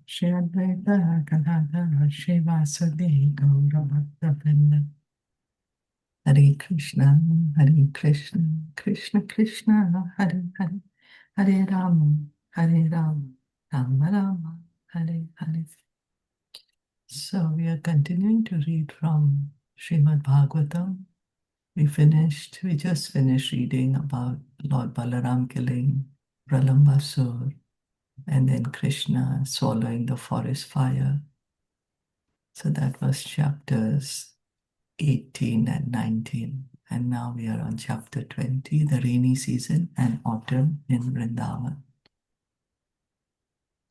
Shri Advaita Gadadhara Srivasadi Gaurabhaktapinda. Hare Krishna, Hare Krishna, Krishna Krishna, Hare Hare, Hare Rama, Hare Rama, Rama Rama, Hare Hare. So we are continuing to read from Srimad Bhagavatam. We just finished reading about Lord Balaram killing Pralambasur and then Krishna swallowing the forest fire. So that was chapters 18 and 19. And now we are on chapter 20, the rainy season and autumn in Vrindavan.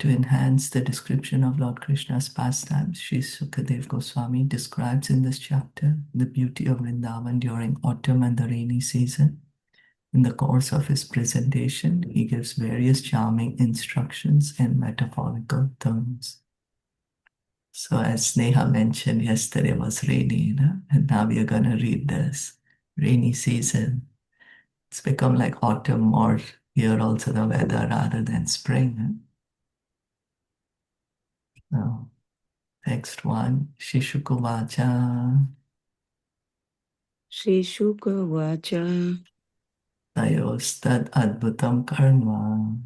To enhance the description of Lord Krishna's pastimes, Sri Sukadev Goswami describes in this chapter the beauty of Vrindavan during autumn and the rainy season. In the course of his presentation, he gives various charming instructions in metaphorical terms. So as Sneha mentioned, yesterday was rainy, and now we are going to read this rainy season. It's become like autumn or here also the weather rather than spring. Now, next one, Shishukuvacha. Shishukuvacha. Tayostad adbhutam karma.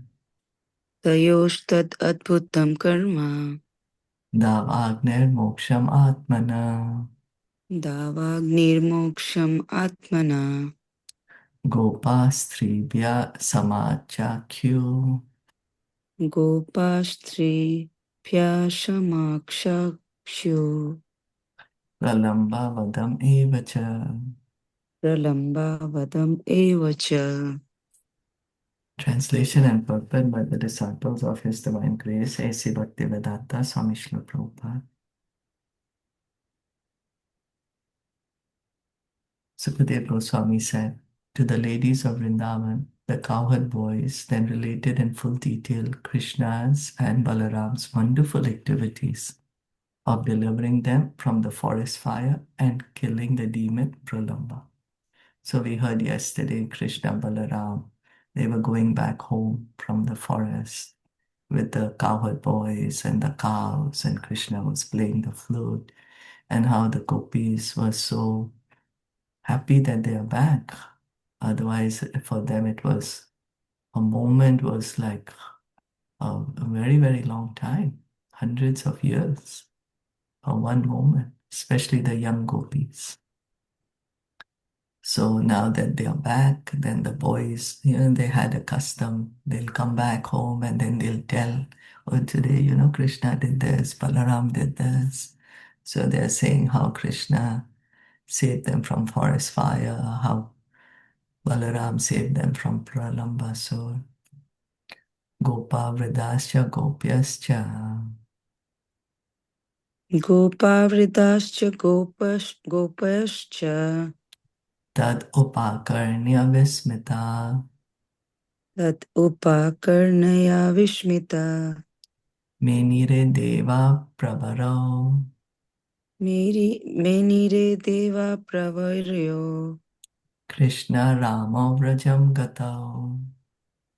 Tayostad adbhutam karma. Davagner moksham atmana. Davagnirmoksham atmana. Gopastribhya samachakyu. Gopastri pyashamakshakshu. Pralamba vadam evacha. Pralamba vadam evacha. Translation and purport by the disciples of His Divine Grace, A.C. Bhaktivedanta Swami Srila Prabhupada. Sukadev Goswami said, to the ladies of Vrindavan, the cowherd boys then related in full detail Krishna's and Balaram's wonderful activities of delivering them from the forest fire and killing the demon Pralamba. So we heard yesterday Krishna Balaram, they were going back home from the forest with the cowherd boys and the cows, and Krishna was playing the flute, and how the gopis were so happy that they are back. Otherwise, for them, it was a moment was like a very, very long time, hundreds of years for one moment, especially the young gopis. So now that they are back, then the boys, they had a custom. They'll come back home and then they'll tell, oh, today, Krishna did this, Balaram did this. So they're saying how Krishna saved them from forest fire, how Balaram saved them from Pralambasur. Gopa Vridascha Gopyascha Gopavridascha gopascha. Tad Upakarnya Vismita Tat upakarnaya vishmita. Menire Deva Pravarao Menire deva pravaryo. Krishna Rama Vrajam Gatao.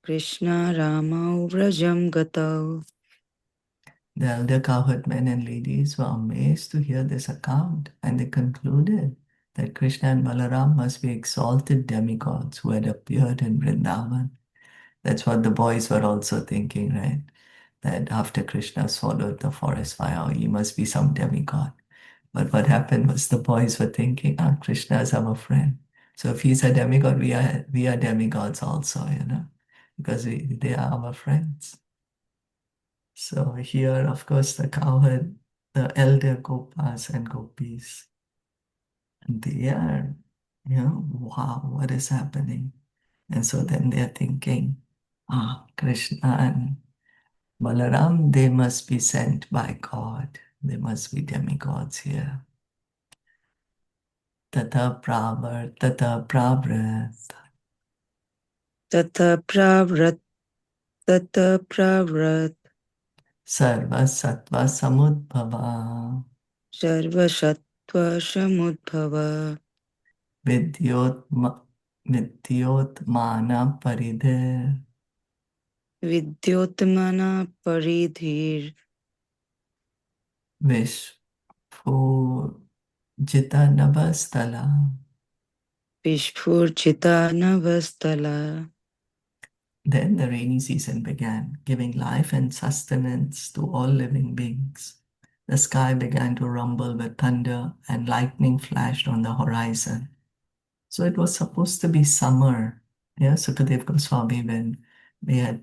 Krishna Rama Vrajam Gatau. The elder cowherd men and ladies were amazed to hear this account, and they concluded that Krishna and Balaram must be exalted demigods who had appeared in Vrindavan. That's what the boys were also thinking, right? That after Krishna swallowed the forest fire, oh, he must be some demigod. But what happened was the boys were thinking, Krishna is our friend. So if he's a demigod, we are demigods also, because they are our friends. So here, of course, the cowherd, the elder gopas and gopis, they are, wow, what is happening? And so then they're thinking, Krishna and Balaram, they must be sent by God. They must be demigods here. Tata pravrat, tata pravrat. Tata pravrat. Tata pravrat. Sarva sattva samudbhava. Sarva sattva samudbhava. Vidyotmana paridhir. Vidyotmana paridhir. Vishphujita Navastala. Vishpurchita Navastala. Then the rainy season began, giving life and sustenance to all living beings. The sky began to rumble with thunder, and lightning flashed on the horizon. So it was supposed to be summer. Yeah, Sukadev Goswami, when we had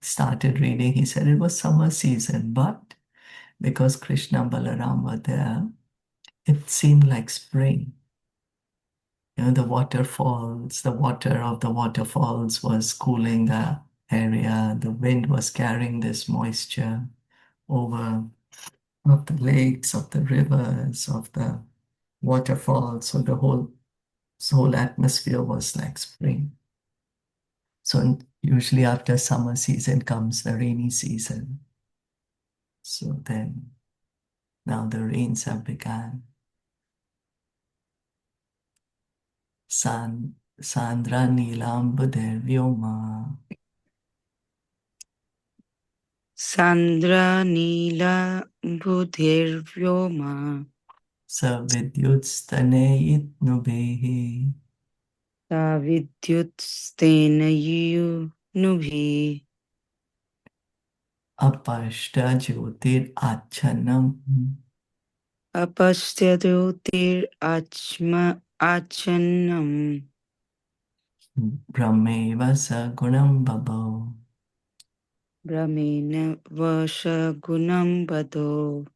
started reading, he said it was summer season, but because Krishna and Balaram were there, it seemed like spring. The waterfalls, the water of the waterfalls was cooling the area. The wind was carrying this moisture over of the lakes, of the rivers, of the waterfalls. So the whole atmosphere was like spring. So usually after summer season comes the rainy season. So then now the rains have begun. Sandra Nilambuder Vyoma. Sandra Nila Budhirvyoma. Savidyutstaneyitnubehi. Savidyutstena Nubhi. Apashta Jyotir Achanam. Apastyadotir Achanam. Brahmeva Sagunam Babo. Brahmena Vashagunam Bado.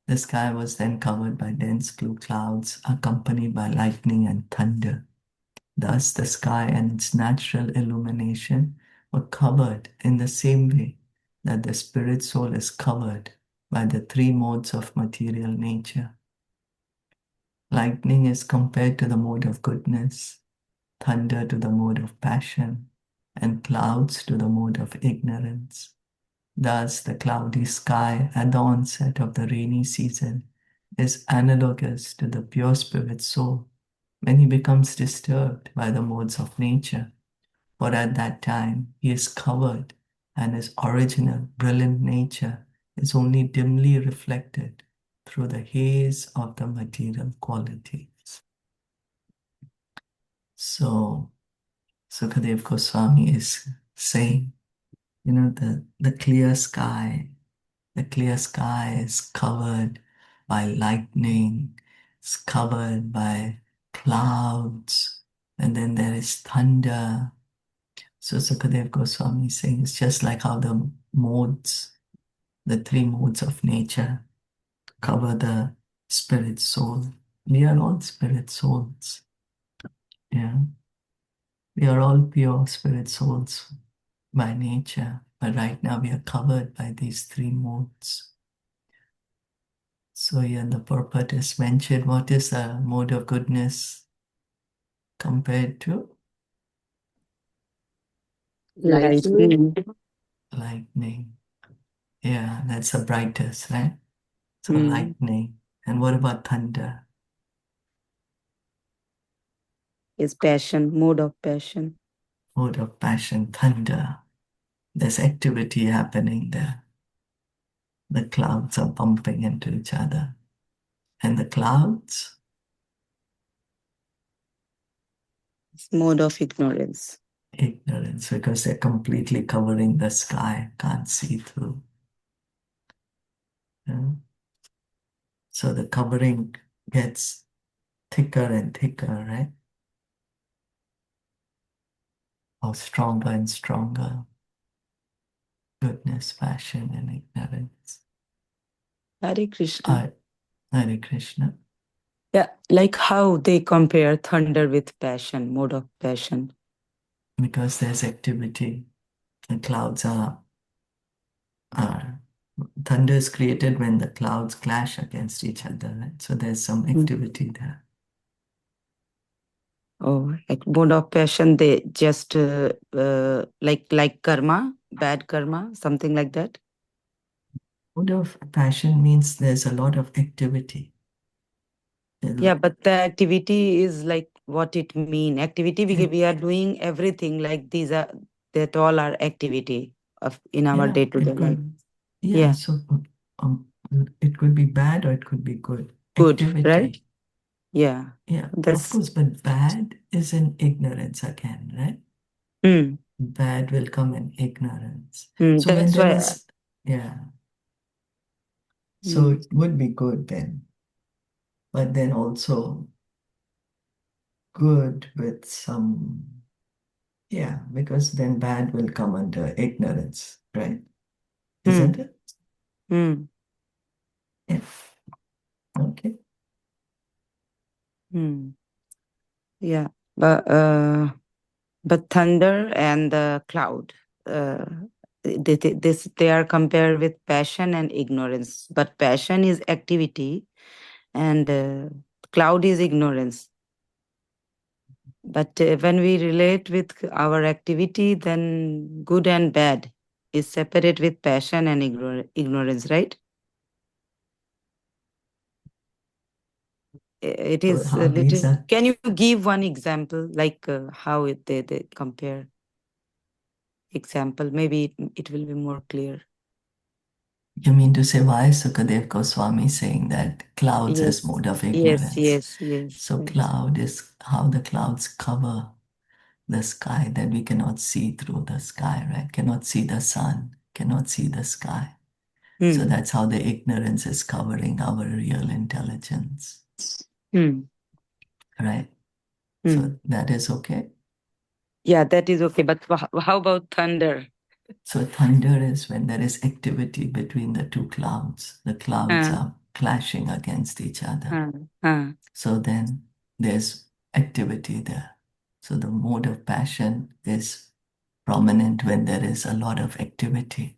The sky was then covered by dense blue clouds, accompanied by lightning and thunder. Thus, the sky and its natural illumination were covered in the same way that the spirit soul is covered by the three modes of material nature. Lightning is compared to the mode of goodness, thunder to the mode of passion, and clouds to the mode of ignorance. Thus, the cloudy sky at the onset of the rainy season is analogous to the pure spirit soul when he becomes disturbed by the modes of nature, for at that time he is covered and his original brilliant nature is only dimly reflected through the haze of the material qualities. So, Sukadev Goswami is saying, the clear sky is covered by lightning, it's covered by clouds, and then there is thunder. So Sukadev Goswami is saying it's just like how the three modes of nature cover the spirit soul. We are all spirit souls. Yeah. We are all pure spirit souls by nature, but right now we are covered by these three modes. So here the purport is mentioned. What is a mode of goodness compared to Lightning. lightning? Yeah, that's the brightest, right? So Mm. lightning. And what about thunder? Is passion, mode of passion. Mode of passion, thunder. There's activity happening there. The clouds are bumping into each other. And the clouds, It's mode of ignorance. ignorance, because they're completely covering the sky, can't see through. Yeah? So the covering gets thicker and thicker, right? Or stronger and stronger. Goodness, passion, and ignorance. Hare Krishna. Hare Krishna. Yeah, like how they compare thunder with passion, mode of passion. Because there's activity. The clouds are thunder is created when the clouds clash against each other, right? So there's some activity there. Oh, like mode of passion, they just like karma, bad karma, something like that. Mode of passion means there's a lot of activity. Yeah, but the activity is like what it mean. Activity, we are doing everything like these are, that all are activity of in our Yeah, day-to-day it life. could. Yeah, Yeah. so It could be bad or it could be good. Good, right? Activity. Yeah. Yeah, of That's course, but bad is in ignorance again, right? mm, Bad will come in ignorance. mm, So when that's there why is, yeah, so mm, it would be good then, but then also good with some, yeah, because then bad will come under ignorance, right? Isn't mm, it? mm, Yeah. Okay. mm. Yeah. But thunder and the cloud, uh, they are compared with passion and ignorance. But passion is activity, and cloud is ignorance. But when we relate with our activity, then good and bad is separate with passion and ignorance, right? It So is how a these little. are, Can you give one example, like how they compare? Example, maybe it will be more clear. you mean to say why is Sukadev Goswami saying that clouds is Yes, mode of yes, ignorance? yes, yes, So yes. cloud is how the clouds cover the sky that we cannot see through the sky, right? Cannot see the sun, cannot see the sky. So Hmm. that's how the ignorance is covering our real intelligence, Hmm. right? So Hmm. that is okay. Yeah, that is okay. But how about thunder? So thunder is when there is activity between the two clouds. The clouds Uh, are clashing against each other. uh, uh. So then there's activity there. So the mode of passion is prominent when there is a lot of activity.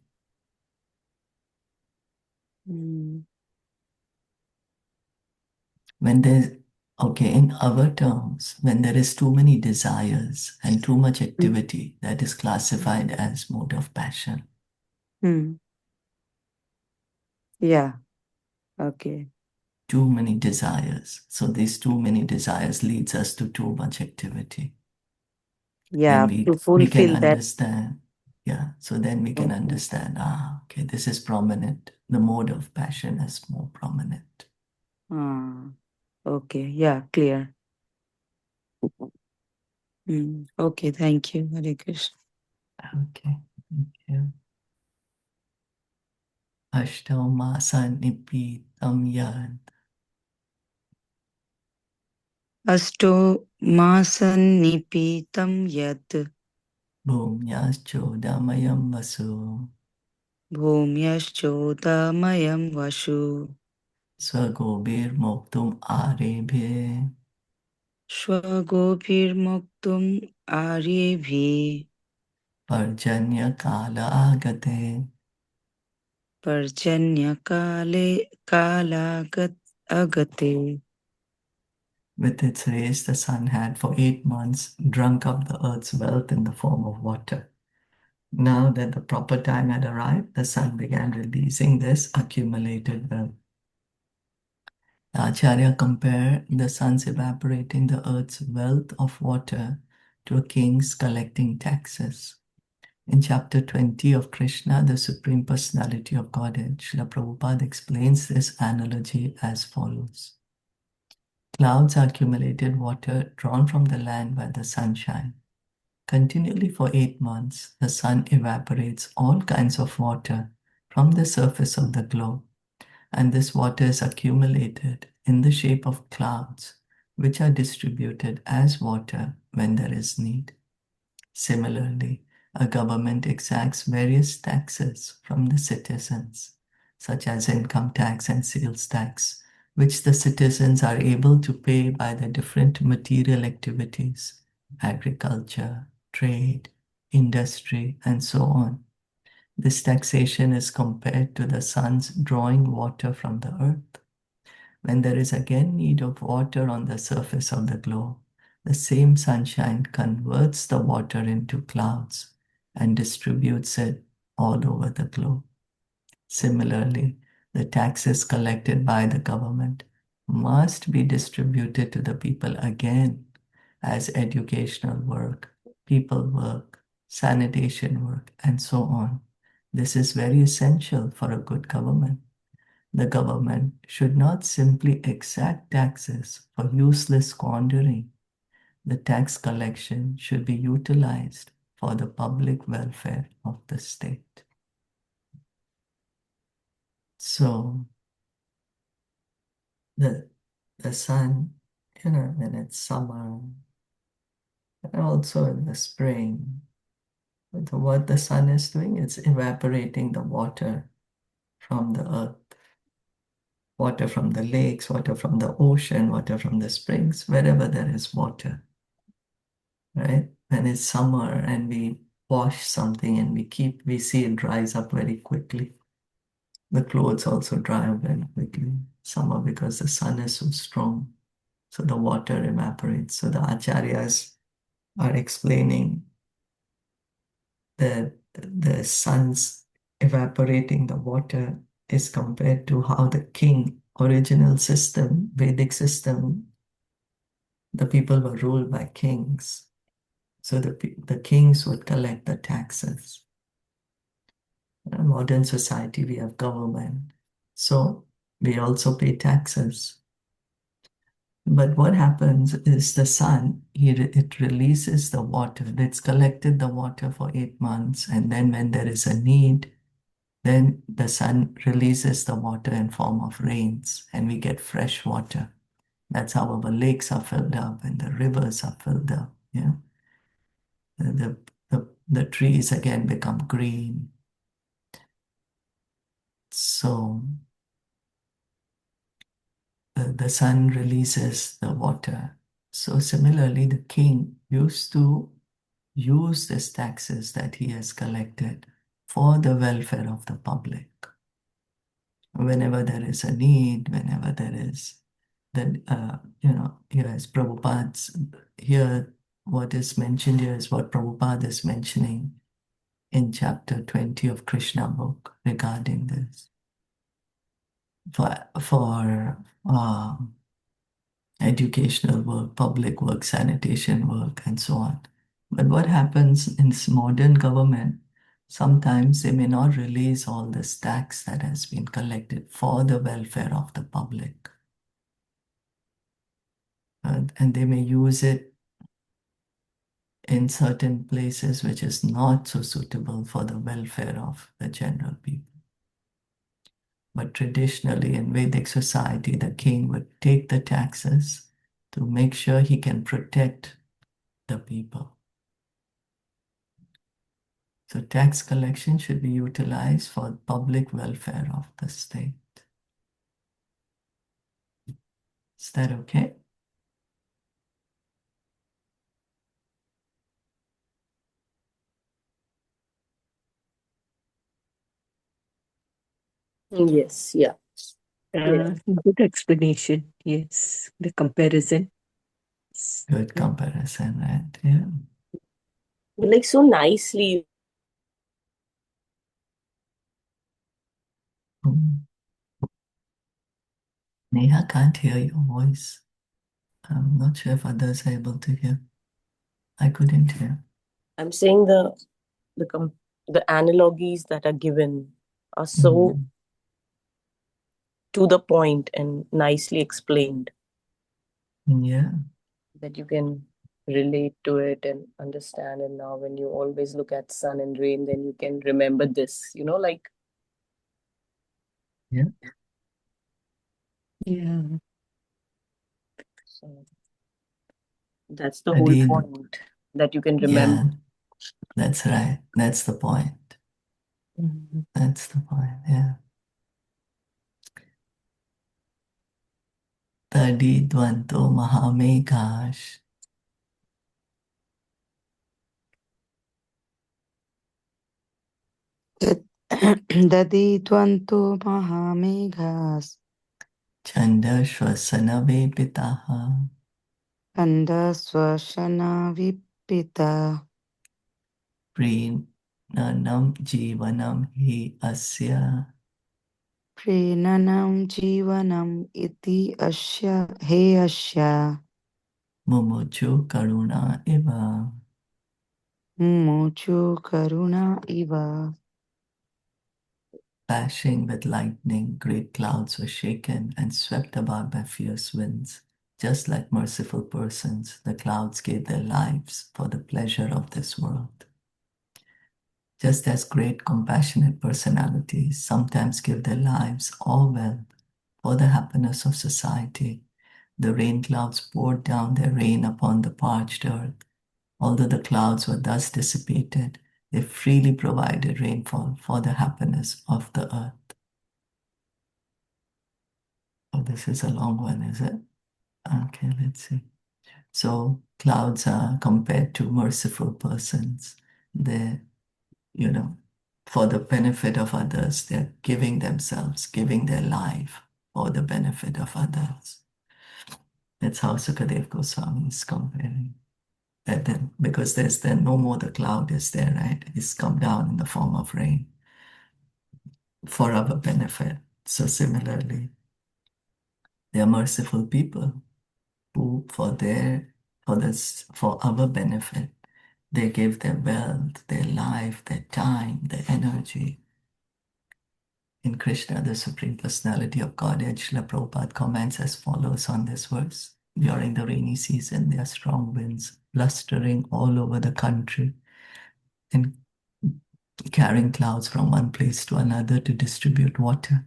Hmm. When there's, okay, in our terms, when there is too many desires and too much Hmm. activity, that is classified as mode of passion. Hmm. Yeah. Okay. Too many desires. So these too many desires leads us to too much activity. Then Yeah. To we can fulfill that. understand, yeah. So then we can Okay. understand, okay, this is prominent. The mode of passion is more prominent. Okay. Yeah. Clear. Okay. Thank you, Hare Krishna. Okay, thank you. Ashtau masa nipitam yad अष्टो मासन्निपीतं यत् bhumyaschodamayam vasu भूम्यश्चोदमयं वशु swagobir moktum arebhe स्वगोभिर्मुक्तुम् आर्यैभिः parjanya kala agate. पर्जन्यकाले कालागत अगते. With its rays, the sun had for 8 months drunk up the earth's wealth in the form of water. Now that the proper time had arrived, the sun began releasing this accumulated wealth. The Acharya compared the sun's evaporating the earth's wealth of water to a king's collecting taxes. In chapter 20 of Krishna, the Supreme Personality of Godhead, Srila Prabhupada explains this analogy as follows. Clouds are accumulated water drawn from the land by the sunshine. Continually for 8 months, the sun evaporates all kinds of water from the surface of the globe, and this water is accumulated in the shape of clouds, which are distributed as water when there is need. Similarly, a government exacts various taxes from the citizens, such as income tax and sales tax, which the citizens are able to pay by the different material activities, agriculture, trade, industry, and so on. This taxation is compared to the sun's drawing water from the earth. When there is again need of water on the surface of the globe, the same sunshine converts the water into clouds and distributes it all over the globe. Similarly, the taxes collected by the government must be distributed to the people again as educational work, people work, sanitation work, and so on. This is very essential for a good government. The government should not simply exact taxes for useless squandering. The tax collection should be utilized for the public welfare of the state. So the sun, when it's summer, and also in the spring, what the sun is doing, it's evaporating the water from the earth, water from the lakes, water from the ocean, water from the springs, wherever there is water, right? When it's summer and we wash something and we see it dries up very quickly. The clothes also dry up very quickly. Summer because the sun is so strong, so the water evaporates. So the acharyas are explaining that the sun's evaporating the water is compared to how the king, original system, Vedic system, the people were ruled by kings. So the kings would collect the taxes. In modern society, we have government. So we also pay taxes. But what happens is the sun, it releases the water. It's collected the water for 8 months. And then when there is a need, then the sun releases the water in form of rains and we get fresh water. That's how our lakes are filled up and the rivers are filled up. Yeah. The trees again become green. So the sun releases the water. So similarly, the king used to use these taxes that he has collected for the welfare of the public. Whenever there is a need, whenever there is then here is Prabhupada's here what is mentioned here is what Prabhupada is mentioning in chapter 20 of Krishna book regarding this. For educational work, public work, sanitation work, and so on. But what happens in this modern government, sometimes they may not release all this tax that has been collected for the welfare of the public. And they may use it in certain places which is not so suitable for the welfare of the general people. But traditionally in Vedic society, the king would take the taxes to make sure he can protect the people. So tax collection should be utilized for public welfare of the state. Is that okay? Yes, yeah. Good explanation. Yes, the comparison. Good comparison, right? Yeah. Like so nicely. Mm. Neha can't hear your voice. I'm not sure if others are able to hear. I couldn't hear. I'm saying the analogies that are given are so to the point and nicely explained Yeah. that you can relate to it and understand. And now when you always look at sun and rain, then you can remember this, like Yeah. Yeah. so that's the whole Adi, point that you can yeah, remember. that's right. That's the point. Mhm. That's the point. Yeah. Tadi dvanto mahamekash. Daditvanto mahameghas Chanda shvasana vepitaha. Chanda swashana vipita Prenanam jivanam hi asya. Prenanam jivanam iti asya he asya Mumuchu karuna eva. Muchu karuna iva. flashing with lightning, great clouds were shaken and swept about by fierce winds. Just like merciful persons, the clouds gave their lives for the pleasure of this world. Just as great compassionate personalities sometimes give their lives all wealth for the happiness of society, the rain clouds poured down their rain upon the parched earth. Although the clouds were thus dissipated, they freely provided rainfall for the happiness of the earth. Oh, this is a long one, is it? Okay, let's see. So clouds are compared to merciful persons. They, for the benefit of others, they're giving themselves, giving their life for the benefit of others. That's how Sukadev Goswami is comparing. That then, because there's then no more the cloud is there, right? It's come down in the form of rain for our benefit. So similarly, they are merciful people who, for our benefit, they give their wealth, their life, their time, their energy. In Krishna, the Supreme Personality of Godhead, Srila Prabhupada comments as follows on this verse. During the rainy season, there are strong winds blustering all over the country and carrying clouds from one place to another to distribute water.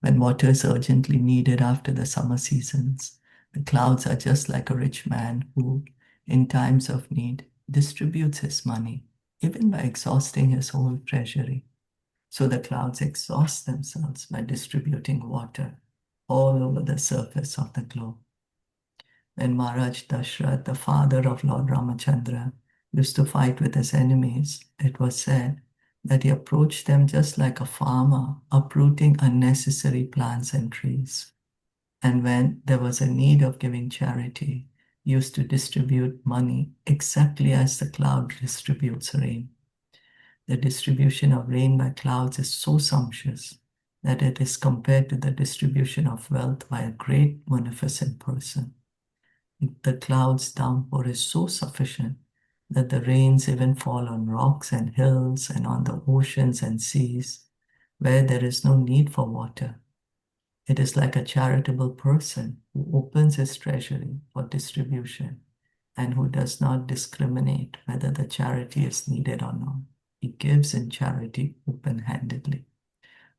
When water is urgently needed after the summer seasons, the clouds are just like a rich man who, in times of need, distributes his money, even by exhausting his whole treasury. So the clouds exhaust themselves by distributing water all over the surface of the globe. When Maharaj Dashrath, the father of Lord Ramachandra, used to fight with his enemies, it was said that he approached them just like a farmer uprooting unnecessary plants and trees. And when there was a need of giving charity, he used to distribute money exactly as the cloud distributes rain. The distribution of rain by clouds is so sumptuous that it is compared to the distribution of wealth by a great munificent person. The clouds' downpour is so sufficient that the rains even fall on rocks and hills and on the oceans and seas where there is no need for water. It is like a charitable person who opens his treasury for distribution and who does not discriminate whether the charity is needed or not. He gives in charity open-handedly.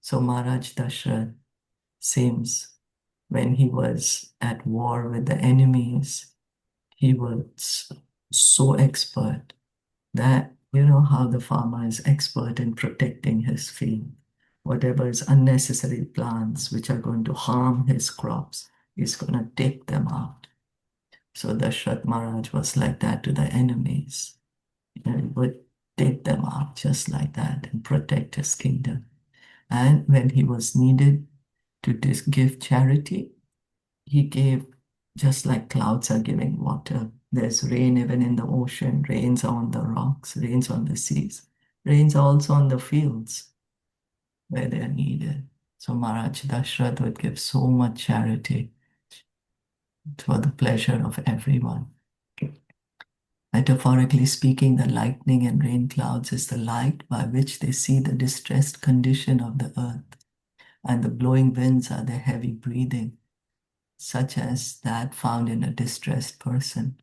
So Maharaj Dashrath seems when he was at war with the enemies, he was so expert that, how the farmer is expert in protecting his field. Whatever is unnecessary plants which are going to harm his crops, he's going to take them out. So Dashrath Maharaj was like that to the enemies. He would take them out just like that and protect his kingdom. And when he was needed to give charity, he gave just like clouds are giving water. There's rain even in the ocean, rains are on the rocks, rains on the seas, rains are also on the fields where they are needed. So Maharaj Dashrath would give so much charity for the pleasure of everyone. Metaphorically speaking, the lightning and rain clouds is the light by which they see the distressed condition of the earth, and the blowing winds are their heavy breathing, such as that found in a distressed person.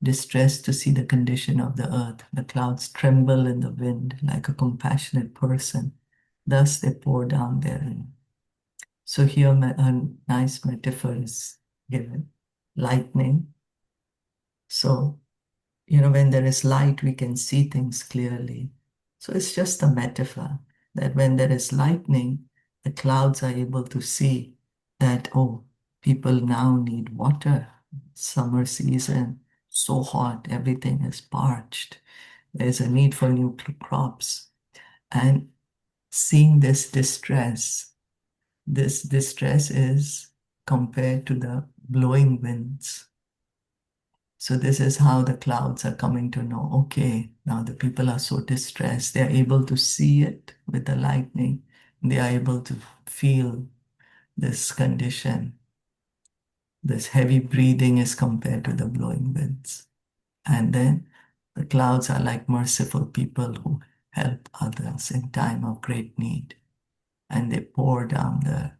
Distressed to see the condition of the earth, the clouds tremble in the wind like a compassionate person. Thus they pour down their rain. So here a nice metaphor is given. Lightning. So, when there is light, we can see things clearly. So it's just a metaphor that when there is lightning, the clouds are able to see that, oh, people now need water. Summer season, so hot, everything is parched. There's a need for new crops. And seeing this distress is compared to the blowing winds. So this is how the clouds are coming to know, okay, now the people are so distressed. They're able to see it with the lightning. They are able to feel this condition. This heavy breathing is compared to the blowing winds. And then the clouds are like merciful people who help others in time of great need. and they pour down the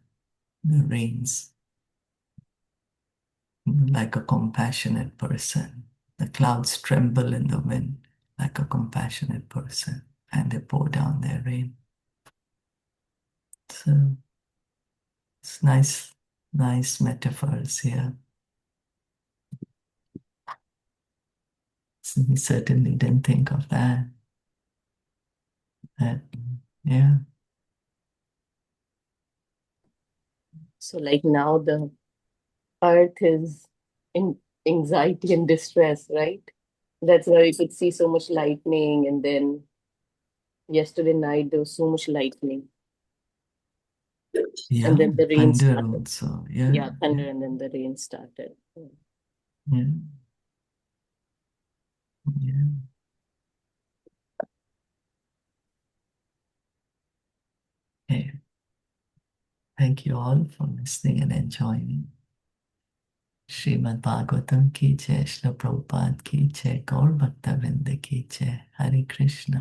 rains like a compassionate person. The clouds tremble in the wind like a compassionate person, and they pour down their rain. So it's nice metaphors here. So we certainly didn't think of that. Yeah. So like now the earth is in anxiety and distress, right? That's why you could see so much lightning, and then yesterday night there was so much lightning. Yeah, And then the rain thunder started. also. Yeah, Yeah, thunder, yeah, and then the rain started. yeah, yeah. Hey, thank you all for listening and enjoying. Srimad Bhagavatam ki jai, Srila Prabhupada ki jai, Gaur Bhakta Vrinda ki jai. Hare Krishna.